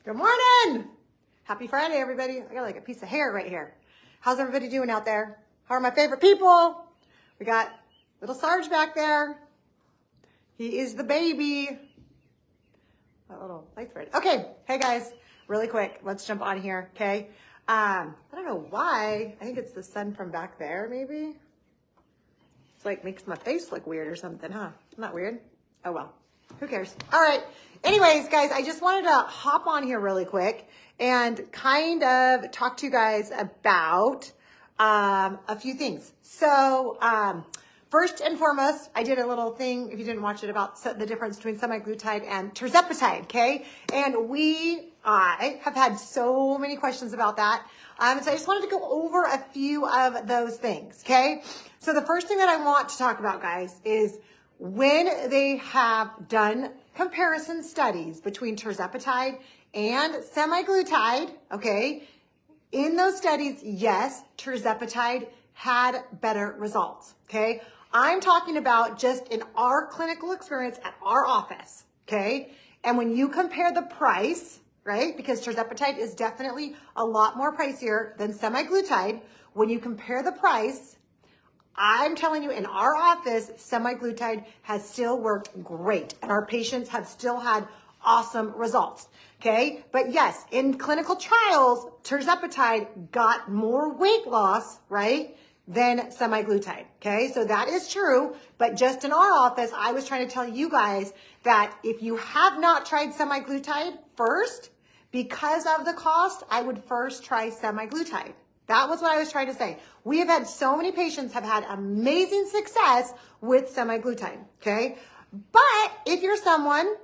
Good morning. Happy Friday, everybody. I got like a piece of hair right here. How's everybody doing out there? How are my favorite people? We got little Sarge back there. He is the baby. A little lights red. Okay. Hey guys, really quick. Let's jump on here. Okay. I don't know why. I think it's the sun from back there, maybe. It's like makes my face look weird or something, huh? Not weird. Oh well. Who cares? All right. Anyways, guys, I just wanted to hop on here really quick and kind of talk to you guys about a few things. So, first and foremost, I did a little thing, if you didn't watch it, about the difference between semaglutide and tirzepatide, okay? And I have had so many questions about that. So I just wanted to go over a few of those things, okay? So the first thing that I want to talk about, guys, is when they have done comparison studies between tirzepatide and semaglutide, okay, in those studies, yes, tirzepatide had better results, okay? I'm talking about just in our clinical experience at our office, okay? And when you compare the price, right, because tirzepatide is definitely a lot more pricier than semaglutide, when you compare the price, I'm telling you, in our office, semaglutide has still worked great, and our patients have still had awesome results, okay? But yes, in clinical trials, tirzepatide got more weight loss, right, than semaglutide, okay? So that is true, but just in our office, I was trying to tell you guys that if you have not tried semaglutide first, because of the cost, I would first try semaglutide. That was what I was trying to say. We have had so many patients have had amazing success with semaglutide, okay? But if you're someone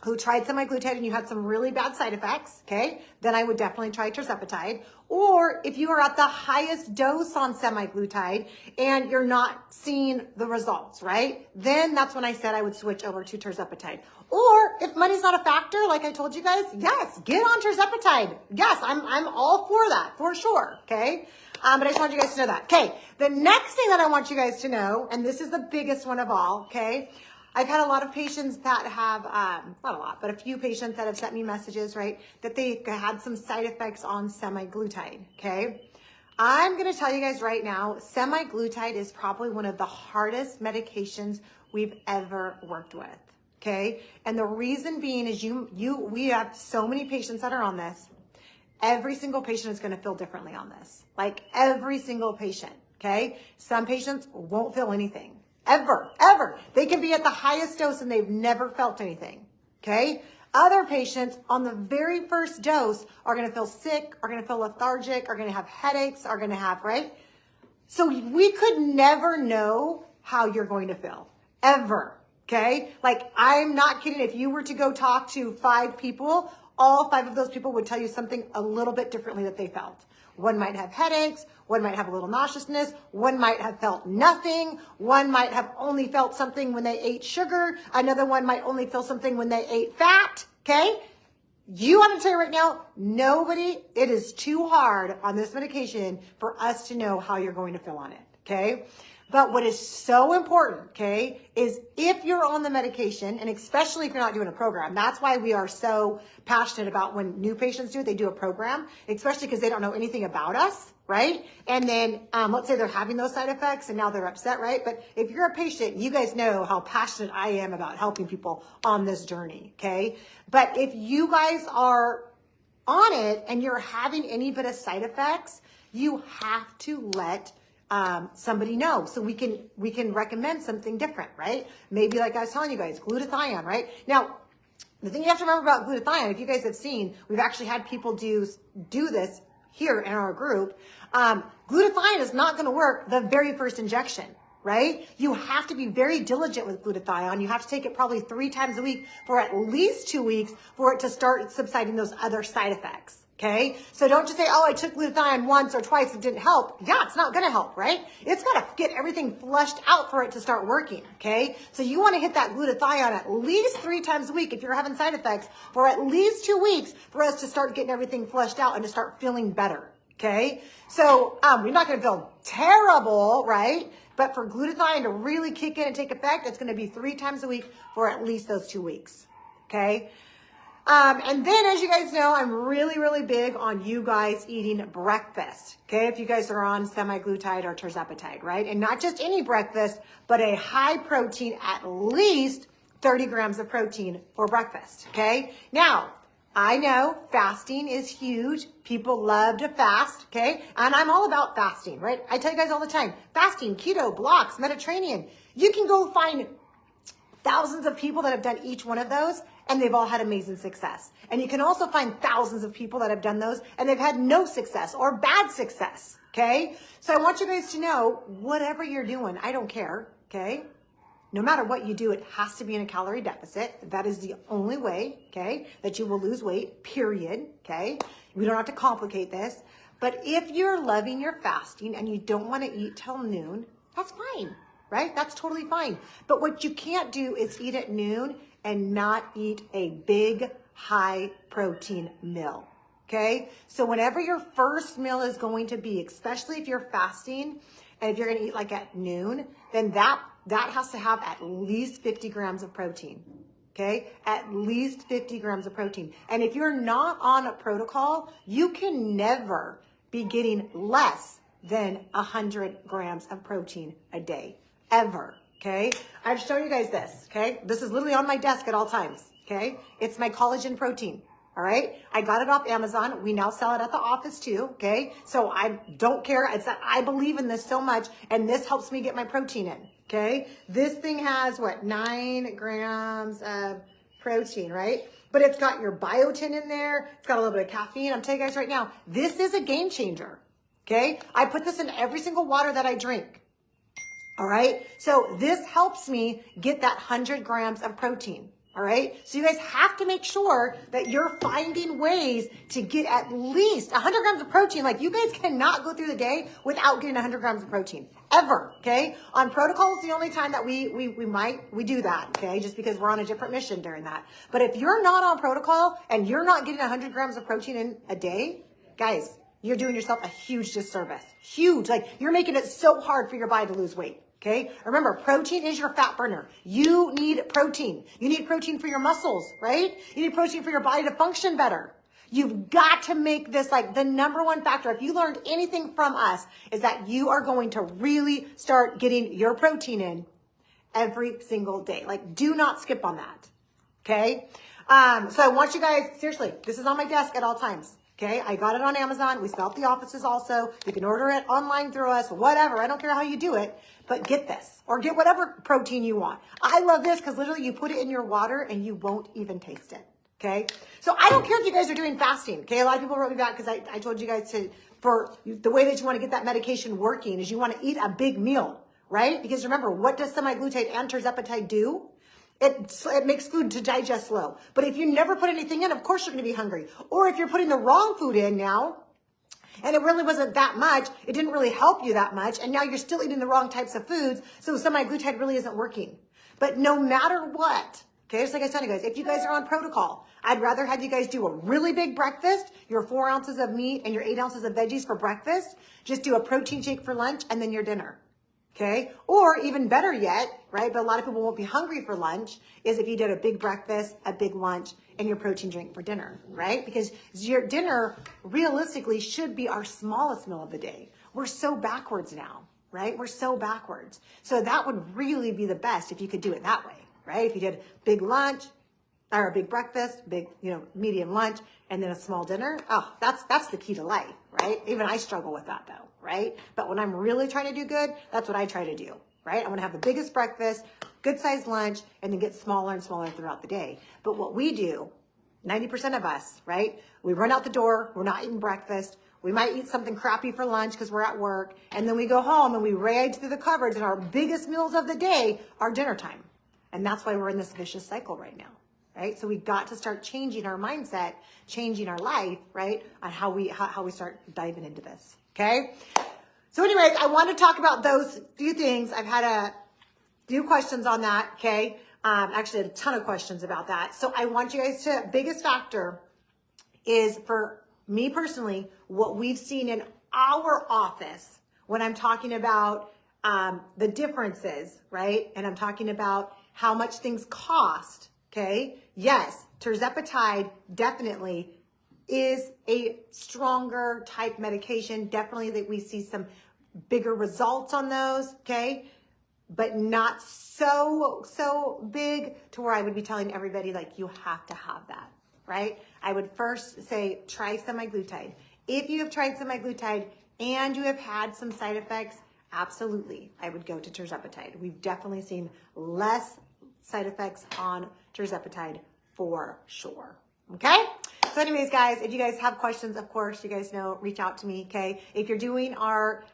who tried semaglutide and you had some really bad side effects, okay, then I would definitely try tirzepatide. Or if you are at the highest dose on semaglutide and you're not seeing the results, right, then that's when I said I would switch over to tirzepatide. Or if money's not a factor, like I told you guys, yes, get on tirzepatide. Yes, I'm all for that, for sure, okay? But I just want you guys to know that. Okay, the next thing that I want you guys to know, and this is the biggest one of all, okay? I've had a lot of patients that have, not a lot, but a few patients that have sent me messages, right, that they had some side effects on semaglutide, okay? I'm going to tell you guys right now, semaglutide is probably one of the hardest medications we've ever worked with, okay? And the reason being is we have so many patients that are on this. Every single patient is going to feel differently on this. Like every single patient, okay? Some patients won't feel anything. Ever. They can be at the highest dose and they've never felt anything, okay? Other patients on the very first dose are going to feel sick, are going to feel lethargic, are going to have headaches, are going to have, right? So we could never know how you're going to feel, ever, okay? Like, I'm not kidding. If you were to go talk to 5 people, all 5 of those people would tell you something a little bit differently that they felt. One might have headaches, one might have a little nauseousness, one might have felt nothing, one might have only felt something when they ate sugar, another one might only feel something when they ate fat, okay? You want to tell you right now, it is too hard on this medication for us to know how you're going to feel on it, okay? But what is so important, okay, is if you're on the medication, and especially if you're not doing a program, that's why we are so passionate about when new patients do it, they do a program, especially because they don't know anything about us, right? And then let's say they're having those side effects and now they're upset, right? But if you're a patient, you guys know how passionate I am about helping people on this journey, okay? But if you guys are on it and you're having any bit of side effects, you have to let somebody know so we can recommend something different, right? Maybe like I was telling you guys, glutathione, right? Now, the thing you have to remember about glutathione, if you guys have seen, we've actually had people do this here in our group. Glutathione is not going to work the very first injection, right? You have to be very diligent with glutathione. You have to take it probably 3 times a week for at least 2 weeks for it to start subsiding those other side effects. Okay, so don't just say, oh, I took glutathione once or twice, it didn't help. Yeah, it's not going to help, right? It's got to get everything flushed out for it to start working, okay? So you want to hit that glutathione at least 3 times a week if you're having side effects for at least 2 weeks for us to start getting everything flushed out and to start feeling better, okay? So we're not going to feel terrible, right? But for glutathione to really kick in and take effect, it's going to be 3 times a week for at least those 2 weeks, okay? And then, as you guys know, I'm really, really big on you guys eating breakfast, okay? If you guys are on semaglutide or tirzepatide, right? And not just any breakfast, but a high protein, at least 30 grams of protein for breakfast, okay? Now, I know fasting is huge. People love to fast, okay? And I'm all about fasting, right? I tell you guys all the time, fasting, keto, blocks, Mediterranean. You can go find thousands of people that have done each one of those, and they've all had amazing success. And you can also find thousands of people that have done those, and they've had no success or bad success, okay? So I want you guys to know, whatever you're doing, I don't care, okay? No matter what you do, it has to be in a calorie deficit. That is the only way, okay, that you will lose weight, period, okay? We don't have to complicate this. But if you're loving your fasting and you don't want to eat till noon, that's fine, right? That's totally fine. But what you can't do is eat at noon and not eat a big, high protein meal, okay? So whenever your first meal is going to be, especially if you're fasting and if you're going to eat like at noon, then that has to have at least 50 grams of protein, okay? At least 50 grams of protein. And if you're not on a protocol, you can never be getting less than 100 grams of protein a day, ever, okay? I've shown you guys this, okay? This is literally on my desk at all times, okay? It's my collagen protein. All right. I got it off Amazon. We now sell it at the office too. Okay. So I don't care. It's that I believe in this so much, and this helps me get my protein in. Okay. This thing has what, 9 grams of protein, right? But it's got your biotin in there. It's got a little bit of caffeine. I'm telling you guys right now, this is a game changer. Okay. I put this in every single water that I drink. All right. So this helps me get that 100 grams of protein. All right. So you guys have to make sure that you're finding ways to get at least 100 grams of protein. Like, you guys cannot go through the day without getting 100 grams of protein ever. Okay. On protocol is the only time that we do that. Okay. Just because we're on a different mission during that. But if you're not on protocol and you're not getting 100 grams of protein in a day, guys, you're doing yourself a huge disservice. Huge. Like, you're making it so hard for your body to lose weight. Okay. Remember, protein is your fat burner. You need protein. You need protein for your muscles, right? You need protein for your body to function better. You've got to make this like the number one factor. If you learned anything from us, is that you are going to really start getting your protein in every single day. Like, do not skip on that. Okay. So I want you guys, seriously, this is on my desk at all times. Okay, I got it on Amazon. We sell at the offices also. You can order it online through us, whatever. I don't care how you do it, but get this or get whatever protein you want. I love this because literally you put it in your water and you won't even taste it. Okay, so I don't care if you guys are doing fasting. Okay, a lot of people wrote me back because I told you guys for the way that you want to get that medication working is you want to eat a big meal, right? Because remember, what does semaglutide and tirzepatide do? It makes food to digest slow. But if you never put anything in, of course you're going to be hungry. Or if you're putting the wrong food in now, and it really wasn't that much, it didn't really help you that much, and now you're still eating the wrong types of foods, so semaglutide really isn't working. But no matter what, okay, just like I said, guys, if you guys are on protocol, I'd rather have you guys do a really big breakfast, your 4 ounces of meat and your 8 ounces of veggies for breakfast, just do a protein shake for lunch, and then your dinner. Okay. Or even better yet, right? But a lot of people won't be hungry for lunch is if you did a big breakfast, a big lunch, and your protein drink for dinner, right? Because your dinner realistically should be our smallest meal of the day. We're so backwards now, right? We're so backwards. So that would really be the best if you could do it that way, right? If you did big lunch or a big breakfast, big, medium lunch, and then a small dinner. Oh, that's the key to life, right? Even I struggle with that though, right? But when I'm really trying to do good, that's what I try to do, right? I want to have the biggest breakfast, good sized lunch, and then get smaller and smaller throughout the day. But what we do, 90% of us, right? We run out the door. We're not eating breakfast. We might eat something crappy for lunch because we're at work. And then we go home and we rage through the cupboards, and our biggest meals of the day are dinner time. And that's why we're in this vicious cycle right now. Right? So we've got to start changing our mindset, changing our life, right? On how we start diving into this. Okay. So anyways, I want to talk about those few things. I've had a few questions on that. Okay. Actually a ton of questions about that. So I want you guys to, biggest factor is for me personally, what we've seen in our office when I'm talking about the differences, right? And I'm talking about how much things cost. Okay. Yes. Tirzepatide definitely is a stronger type medication. Definitely that we see some bigger results on those, okay? But not so big to where I would be telling everybody like you have to have that, right? I would first say try semaglutide. If you have tried semaglutide and you have had some side effects, absolutely, I would go to tirzepatide. We've definitely seen less side effects on tirzepatide for sure, okay? So anyways, guys, if you guys have questions, of course, you guys know, reach out to me, okay? If you're doing our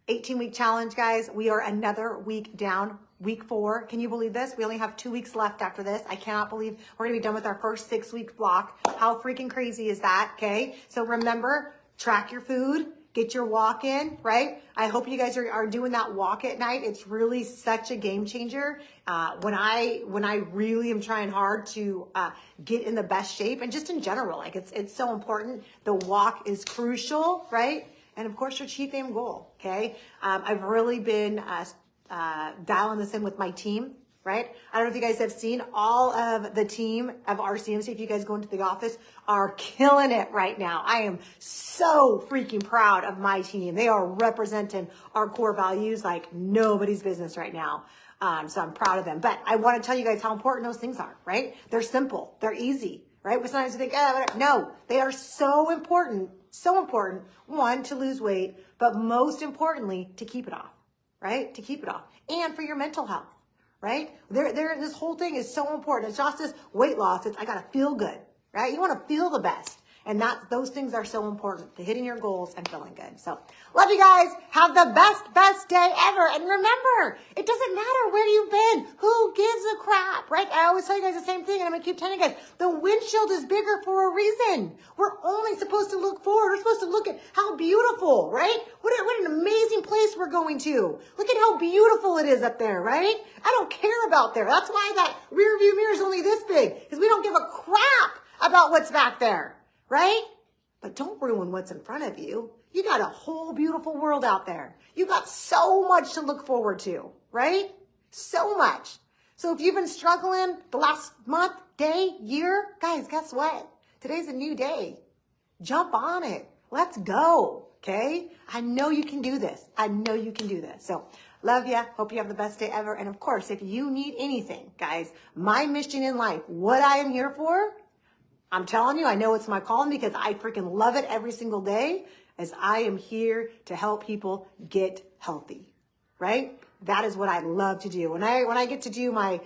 18-week challenge, guys, we are another week down, week 4. Can you believe this? We only have 2 weeks left after this. I cannot believe we're gonna be done with our first 6-week block. How freaking crazy is that, okay? So remember, track your food, get your walk in, right? I hope you guys are doing that walk at night. It's really such a game changer. When I really am trying hard to get in the best shape, and just in general, like it's so important. The walk is crucial, right? And of course, your chief aim goal, okay? I've really been dialing this in with my team, right? I don't know if you guys have seen, all of the team of RCMC, if you guys go into the office, are killing it right now. I am so freaking proud of my team. They are representing our core values like nobody's business right now. So I'm proud of them. But I want to tell you guys how important those things are, right? They're simple. They're easy, right? But sometimes you think, no, they are so important. So important, one, to lose weight, but most importantly, to keep it off, right? To keep it off. And for your mental health, right? This whole thing is so important. It's not just weight loss. It's I got to feel good, right? You want to feel the best. And those things are so important to hitting your goals and feeling good. So love you guys. Have the best day ever. And remember, it doesn't matter where you've been. Who gives a crap, right? I always tell you guys the same thing, and I'm going to keep telling you guys, the windshield is bigger for a reason. We're only supposed to look forward. We're supposed to look at how beautiful, right? What an amazing place we're going to. Look at how beautiful it is up there, right? I don't care about there. That's why that rear view mirror is only this big, because we don't give a crap about what's back there. Right? But don't ruin what's in front of you. You got a whole beautiful world out there. You got so much to look forward to, right? So much. So if you've been struggling the last month, day, year, guys, guess what? Today's a new day. Jump on it. Let's go. Okay? I know you can do this. I know you can do this. So love ya. Hope you have the best day ever. And of course, if you need anything, guys, my mission in life, what I am here for, I'm telling you, I know it's my calling because I freaking love it every single day, as I am here to help people get healthy, right? That is what I love to do. When I get to do my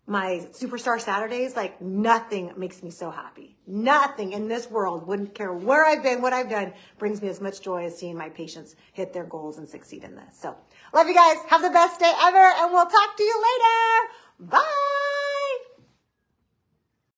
Superstar Saturdays, like nothing makes me so happy. Nothing in this world, wouldn't care where I've been, what I've done, brings me as much joy as seeing my patients hit their goals and succeed in this. So love you guys. Have the best day ever, and we'll talk to you later. Bye.